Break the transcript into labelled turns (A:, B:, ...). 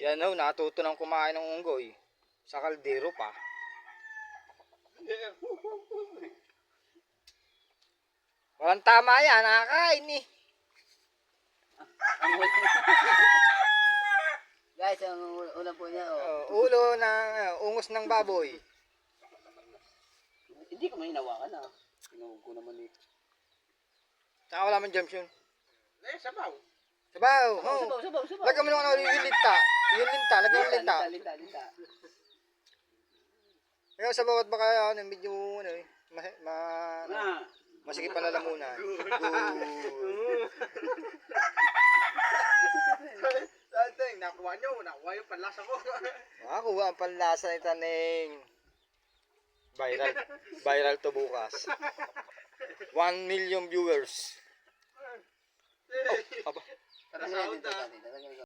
A: Yan ho, natuto ng kumain ng unggoy. Sa kaldero pa. Walang tama yan, nakakain eh.
B: Guys, ang una po niya, oh.
A: Ulo ng ungos ng baboy.
B: Hindi ko may hinawakan, ah. Tinuhog ko naman eh.
A: Saka wala man jumps yun.
C: Sabaw.
A: Sabaw,
B: Sabaw.
A: lagyan mo ng ano, yung linta. Yung linta, lagyan mo ng linta.
B: Linta.
A: Kaya sa bawat baka ano, medyo ano eh, masikip pa lalamunan.
C: Dati, nakuha yung panlasa ko.
A: Makakuha ang panlasa ni Taneng. Viral to bukas. 1 million viewers. Oh, aba.
C: Tara sa